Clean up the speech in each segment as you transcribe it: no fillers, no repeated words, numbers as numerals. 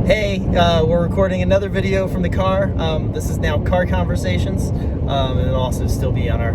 Hey, we're recording another video from the car. This is now Car Conversations, and it'll also still be on our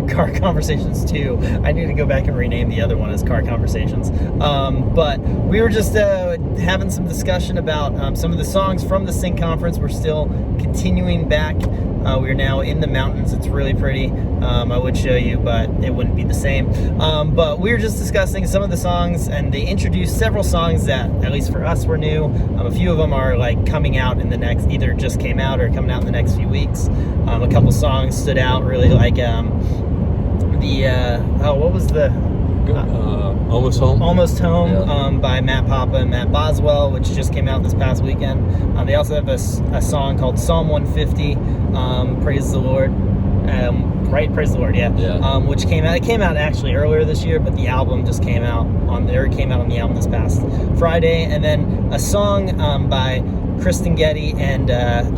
Car Conversations 2. I need to go back and rename the other one as Car Conversations. But we were just having some discussion about some of the songs from the Sing Conference. We're still continuing back. We're now in the mountains. It's really pretty. I would show you, but it wouldn't be the same. But we were just discussing some of the songs, and they introduced several songs that, at least for us, were new. A few of them are like coming out in the next, either just came out or coming out in the next few weeks. A couple songs stood out really, like what was the Almost Home? Almost Home, yeah. By Matt Papa and Matt Boswell, which just came out this past weekend. They also have a song called Psalm 150, Praise the Lord. Right, Praise the Lord, yeah. Which came out. It came out actually earlier this year, but the album just came out on there. It came out on the album this past Friday. And then a song by Kristen, Getty, and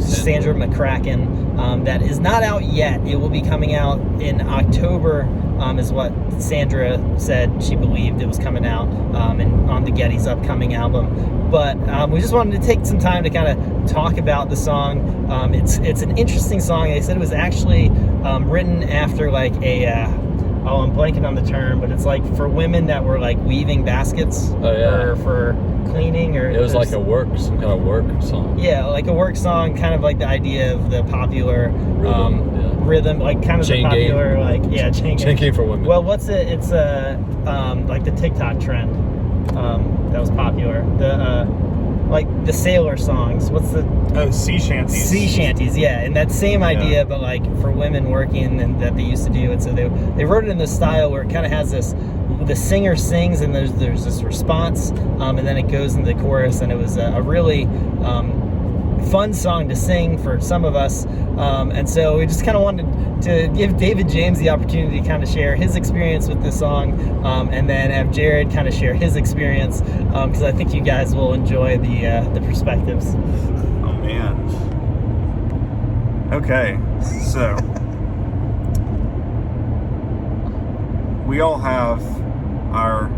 Sandra McCraken that is not out yet. It will be coming out in October, is what Sandra said. She believed it was coming out and on the Getty's upcoming album. But we just wanted to take some time to kind of talk about the song. It's an interesting song. They said it was actually written after like I'm blanking on the term, but it's like for women that were like weaving baskets or for cleaning, or it was like some kind of work song. Yeah, like a work song, kind of like the idea of the popular rhythm, like kind of chain the popular game. Chain game for women. Well, what's it? It's like the TikTok trend that was popular. Like the sailor songs. What's the sea shanties? Sea shanties, yeah, and that same idea, but like for women working, and that they used to do. And so they wrote it in this style where it kind of has this. The singer sings, and there's this response, and then it goes into the chorus, and it was a really fun song to sing for some of us, and so we just kind of wanted to give David James the opportunity to kind of share his experience with this song, and then have Jarrod kind of share his experience, because I think you guys will enjoy the perspectives. Oh man. Okay, so we all have our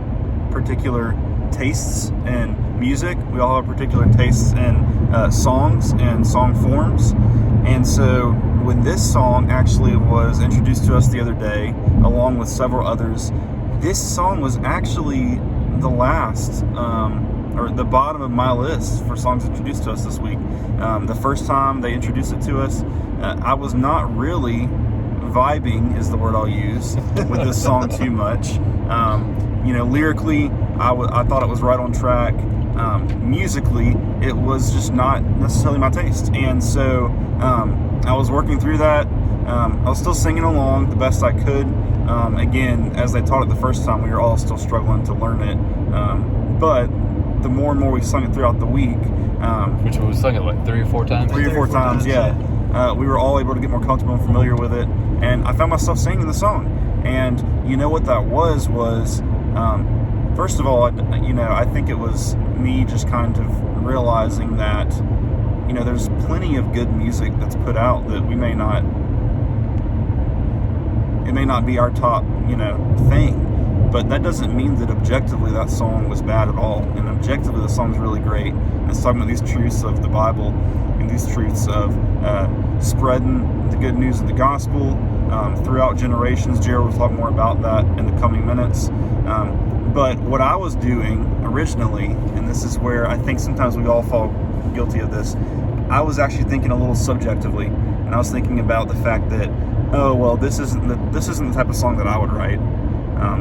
particular tastes in music. We all have particular tastes in songs and song forms. And so when this song actually was introduced to us the other day, along with several others, this song was actually the last, or the bottom of my list for songs introduced to us this week. The first time they introduced it to us, I was not really vibing, is the word I'll use, with this song too much. Lyrically, I thought it was right on track. Musically, it was just not necessarily my taste. And so I was working through that. I was still singing along the best I could. Again, as they taught it the first time, we were all still struggling to learn it. But the more and more we sung it throughout the week. Which we sung it like 3 or 4 times? 3 or 4 times, yeah. We were all able to get more comfortable and familiar with it. And I found myself singing the song. And you know what that was first of all, I think it was me just kind of realizing that, there's plenty of good music that's put out that it may not be our top, thing. But that doesn't mean that objectively that song was bad at all. And objectively the song's really great. And it's talking about these truths of the Bible and these truths of spreading the good news of the gospel throughout generations. Jarrod will talk more about that in the coming minutes. But what I was doing originally, and this is where I think sometimes we all fall guilty of this, I was actually thinking a little subjectively. And I was thinking about the fact that, this isn't the type of song that I would write.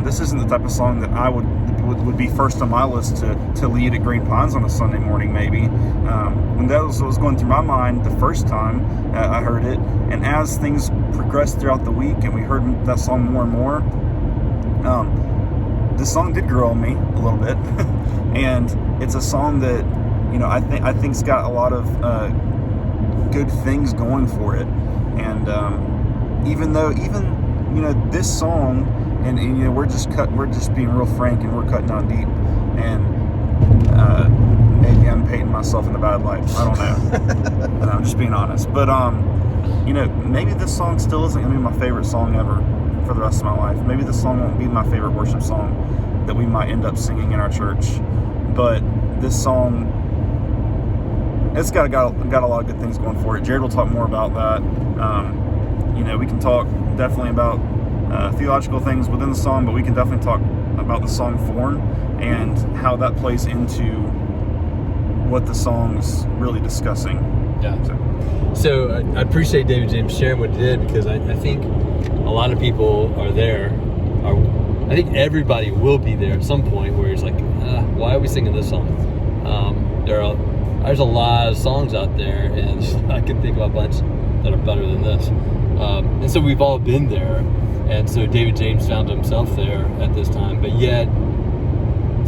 This isn't the type of song that I would be first on my list to lead at Green Pines on a Sunday morning, maybe. And that was what was going through my mind the first time I heard it. And as things progressed throughout the week and we heard that song more and more, this song did grow on me a little bit. And it's a song that, I think's got a lot of good things going for it. And even this song, and we're just being real frank, and we're cutting down deep, and maybe I'm painting myself in the bad light. I don't know. And I'm just being honest. But maybe this song still isn't gonna be my favorite song ever for the rest of my life. Maybe this song won't be my favorite worship song that we might end up singing in our church. But this song it's got a lot of good things going for it. Jarrod will talk more about that. We can talk definitely about theological things within the song, but we can definitely talk about the song form and how that plays into what the song's really discussing. Yeah. So I appreciate David James sharing what he did, because I think a lot of people are there. I think everybody will be there at some point where he's like, why are we singing this song? There's a lot of songs out there, and I can think of a bunch that are better than this. And so we've all been there. And so David James found himself there at this time, but yet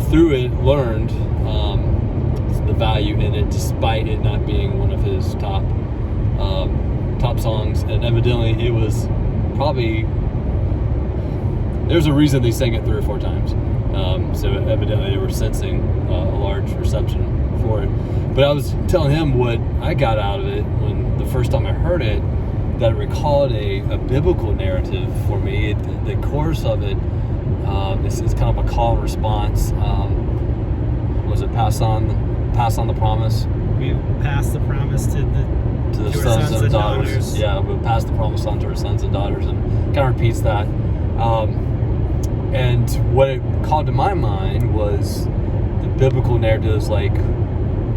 through it learned the value in it, despite it not being one of his top songs. And evidently it was probably, there's a reason they sang it 3 or 4 times. So evidently they were sensing a large reception for it. But I was telling him what I got out of it when the first time I heard it, that it recalled a biblical narrative for me. The chorus of it is kind of a call and response. Was it pass on the promise? We passed the promise to the sons and daughters. Yeah, we'll pass the promise on to our sons and daughters, and kind of repeats that. And what it called to my mind was the biblical narratives, like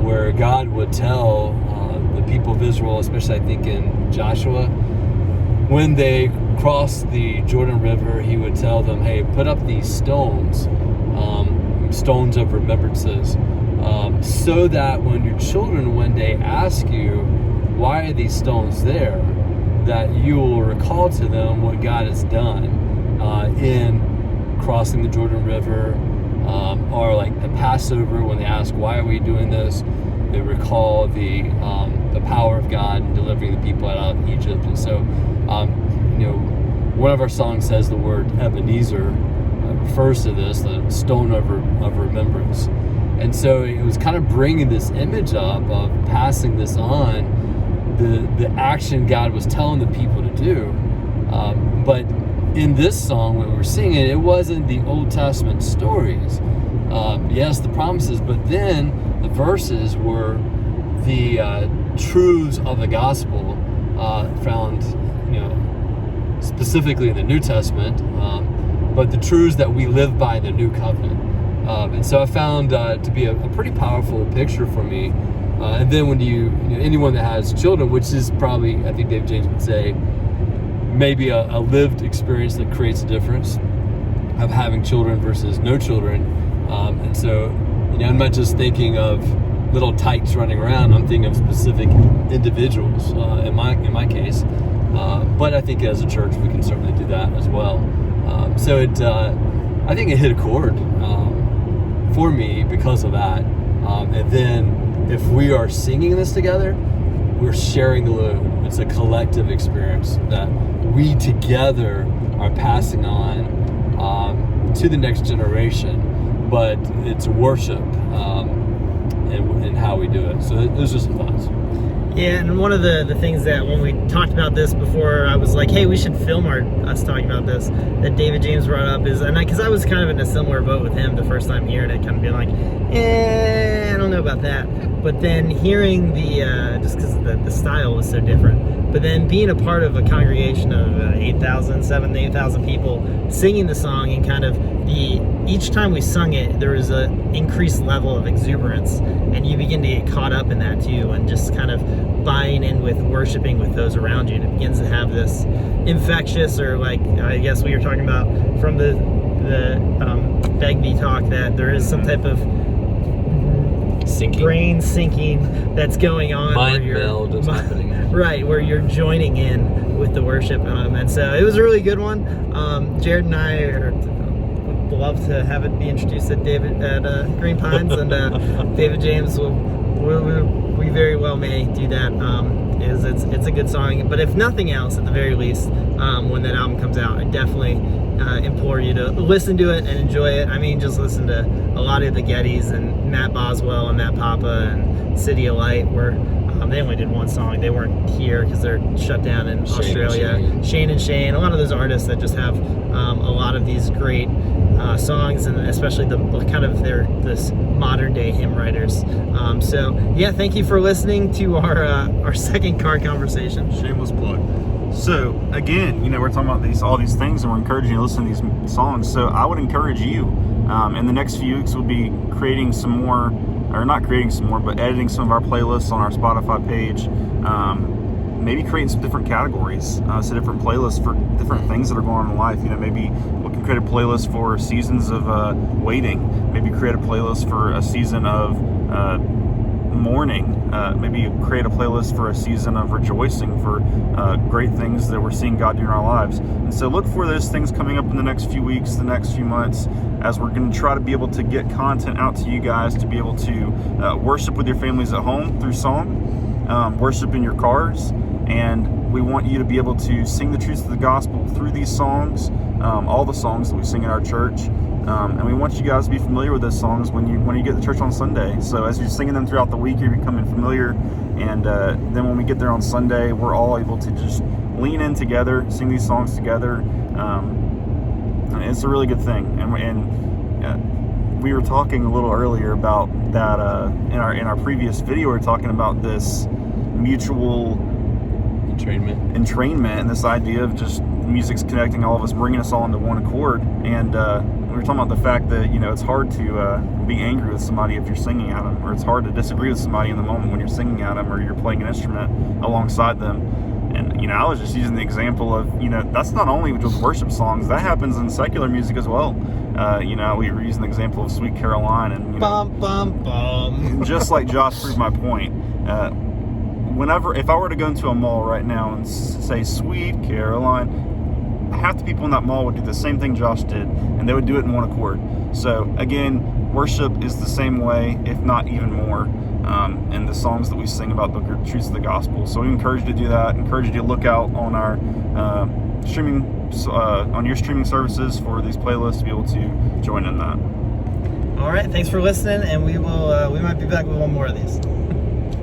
where God would tell the people of Israel, especially I think in Joshua, when they crossed the Jordan River, he would tell them, hey, put up these stones of remembrances, so that when your children one day ask you, why are these stones there, that you will recall to them what God has done in crossing the Jordan River, or like the Passover, when they ask, why are we doing this? They recall the power of God in delivering the people out of Egypt. And so, one of our songs says the word Ebenezer refers to this, the stone of remembrance. And so it was kind of bringing this image up of passing this on, the action God was telling the people to do. But in this song, when we were singing, it wasn't the Old Testament stories. Yes, the promises, but then the verses were the truths of the gospel found, specifically in the New Testament, but the truths that we live by in the New Covenant. And so I found to be a pretty powerful picture for me. And then when anyone that has children, which is probably, I think David James would say, maybe a lived experience that creates a difference of having children versus no children. And so, I'm not just thinking of little tykes running around. I'm thinking of specific individuals in my case. But I think as a church, we can certainly do that as well. So I think it hit a chord for me because of that. And then if we are singing this together, we're sharing the load. It's a collective experience that we together are passing on to the next generation. But it's worship and how we do it. So those are some thoughts. Yeah, and one of the things that when we talked about this before, I was like, hey, we should film us talking about this, that David James brought up is, and because I was kind of in a similar boat with him the first time hearing it, kind of being like, I don't know about that. But then hearing just because the style was so different, but then being a part of a congregation of 7,000, 8,000 people singing the song, and kind of each time we sung it, there was an increased level of exuberance, and you begin to get caught up in that too, and just kind of buying in with worshiping with those around you, and it begins to have this infectious, or like I guess we were talking about from the Begbie talk, that there is some type of brain syncing that's going on. Mind meld is happening. Right, where you're joining in with the worship. And so it was a really good one. Jarrod and I would love to have it be introduced at Green Pines, and David James we very well may do that. It's a good song. But if nothing else, at the very least, when that album comes out, I definitely implore you to listen to it and enjoy it. I mean, just listen to a lot of the Gettys and Matt Boswell and Matt Papa and City of Light, where They only did one song. They weren't here because they're shut down in Australia. Shane and Shane, a lot of those artists that just have a lot of these great songs, and especially the kind of this modern day hymn writers. So yeah, thank you for listening to our second car conversation. Shameless plug. So again, we're talking about all these things, and we're encouraging you to listen to these songs. So I would encourage you, in the next few weeks, we'll be creating some more, or not creating some more, but editing some of our playlists on our Spotify page. Maybe creating some different categories, so different playlists for different things that are going on in life. Maybe we can create a playlist for seasons of waiting. Maybe create a playlist for a season of mourning. Maybe create a playlist for a season of rejoicing, for great things that we're seeing God do in our lives. And so look for those things coming up in the next few weeks, the next few months, as we're going to try to be able to get content out to you guys to be able to worship with your families at home through song, worship in your cars, and we want you to be able to sing the truths of the gospel through these songs, all the songs that we sing in our church. And we want you guys to be familiar with those songs when you get to church on Sunday. So as you're singing them throughout the week, you're becoming familiar. And then when we get there on Sunday, we're all able to just lean in together, sing these songs together. It's a really good thing. And we were talking a little earlier about that in our previous video. We were talking about this mutual entrainment and this idea of just music's connecting all of us, bringing us all into one accord. And we were talking about the fact that it's hard to be angry with somebody if you're singing at them, or it's hard to disagree with somebody in the moment when you're singing at them or you're playing an instrument alongside them. And I was just using the example of that's not only with worship songs, that happens in secular music as well. We were using the example of Sweet Caroline, and bum bum bum. Just like Josh proved my point. If I were to go into a mall right now and say Sweet Caroline, half the people in that mall would do the same thing Josh did, and they would do it in one accord. So again, worship is the same way, if not even more, in the songs that we sing about the truths of the gospel. So we encourage you to do that. Encourage you to look out on our on your streaming services for these playlists to be able to join in that. All right, thanks for listening, and we might be back with one more of these.